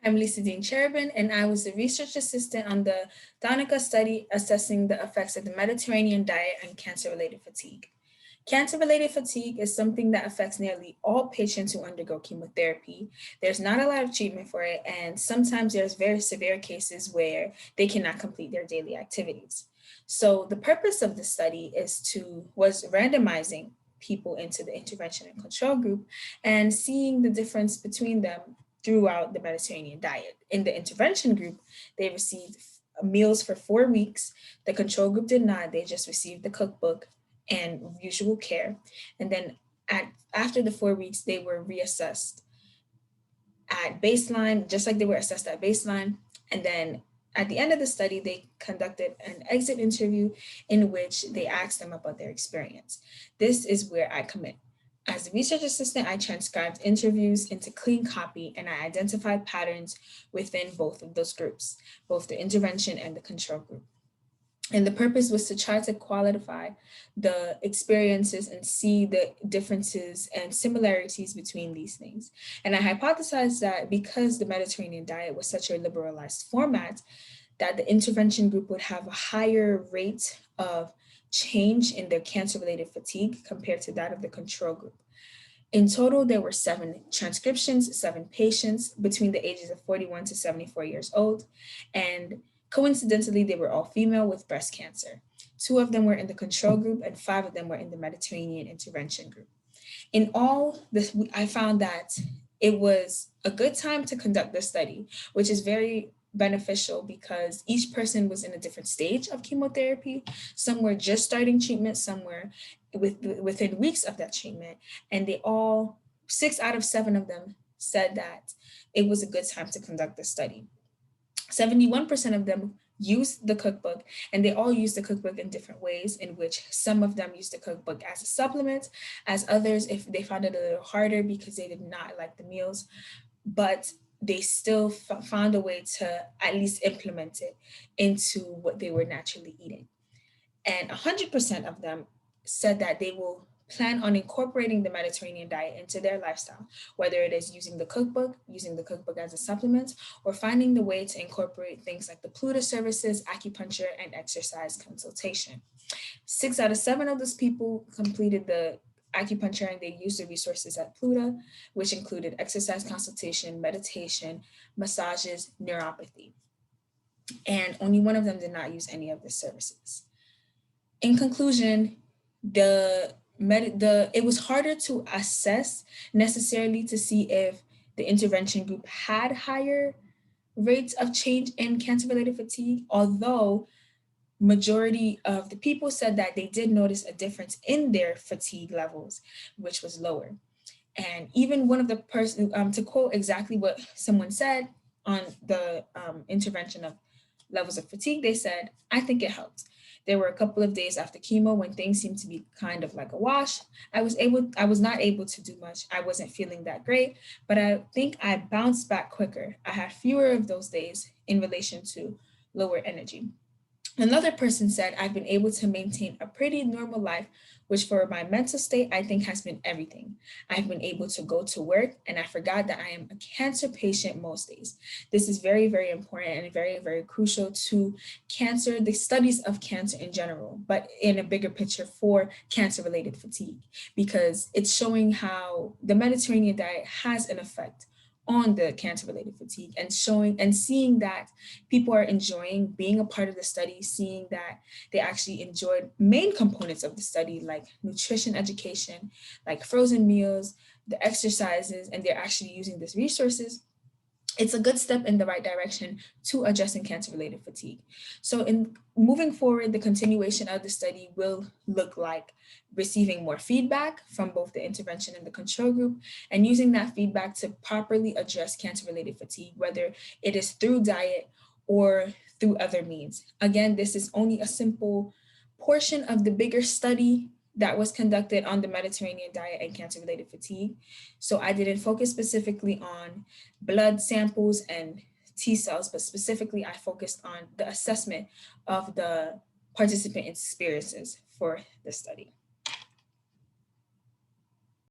I'm Lisa Dean Cherubin, and I was the research assistant on the Donica study assessing the effects of the Mediterranean diet on cancer-related fatigue. Cancer-related fatigue is something that affects nearly all patients who undergo chemotherapy. There's not a lot of treatment for it, and sometimes there's very severe cases where they cannot complete their daily activities. So the purpose of the study was randomizing people into the intervention and control group and seeing the difference between them throughout the Mediterranean diet. In the intervention group, they received meals for 4 weeks. The control group did not, they just received the cookbook and usual care. And then after the 4 weeks, they were reassessed at baseline, just like they were assessed at baseline. And then at the end of the study, they conducted an exit interview in which they asked them about their experience. This is where I come in. As a research assistant, I transcribed interviews into clean copy and I identified patterns within both of those groups, both the intervention and the control group. And the purpose was to try to qualify the experiences and see the differences and similarities between these things. And I hypothesized that because the Mediterranean diet was such a liberalized format, that the intervention group would have a higher rate of change in their cancer-related fatigue compared to that of the control group. In total, there were 7 transcriptions, 7 patients between the ages of 41 to 74 years old, and coincidentally, they were all female with breast cancer. 2 of them were in the control group and 5 of them were in the Mediterranean intervention group. In all, I found that it was a good time to conduct the study, which is very beneficial because each person was in a different stage of chemotherapy. Some were just starting treatment, some were within weeks of that treatment, and they all, 6 out of 7 of them said that it was a good time to conduct the study. 71% of them used the cookbook, and they all used the cookbook in different ways, in which some of them used the cookbook as a supplement, as others, if they found it a little harder because they did not like the meals, but they still found a way to at least implement it into what they were naturally eating. And 100% of them said that they will plan on incorporating the Mediterranean diet into their lifestyle, whether it is using the cookbook as a supplement, or finding the way to incorporate things like the Pluta services, acupuncture, and exercise consultation. 6 out of 7 of those people completed the acupuncture and they used the resources at Pluta, which included exercise consultation, meditation, massages, neuropathy. And only 1 of them did not use any of the services. In conclusion, it was harder to assess necessarily to see if the intervention group had higher rates of change in cancer-related fatigue, although majority of the people said that they did notice a difference in their fatigue levels, which was lower. And even one of the person, to quote exactly what someone said on the intervention of levels of fatigue, they said, "I think it helped. There were a couple of days after chemo when things seemed to be kind of like a wash. I was not able to do much. I wasn't feeling that great, but I think I bounced back quicker. I had fewer of those days in relation to lower energy." Another person said, "I've been able to maintain a pretty normal life, which for my mental state, I think has been everything. I've been able to go to work and I forgot that I am a cancer patient most days." This is very, very important and very, very crucial to cancer, the studies of cancer in general, but in a bigger picture for cancer-related fatigue, because it's showing how the Mediterranean diet has an effect on the cancer-related fatigue and showing and seeing that people are enjoying being a part of the study, seeing that they actually enjoyed main components of the study like nutrition education, like frozen meals, the exercises, and they're actually using these resources. It's a good step in the right direction to addressing cancer-related fatigue. So in moving forward, the continuation of the study will look like receiving more feedback from both the intervention and the control group, and using that feedback to properly address cancer-related fatigue, whether it is through diet or through other means. Again, this is only a simple portion of the bigger study that was conducted on the Mediterranean diet and cancer-related fatigue. So I didn't focus specifically on blood samples and T cells, but specifically I focused on the assessment of the participant experiences for the study.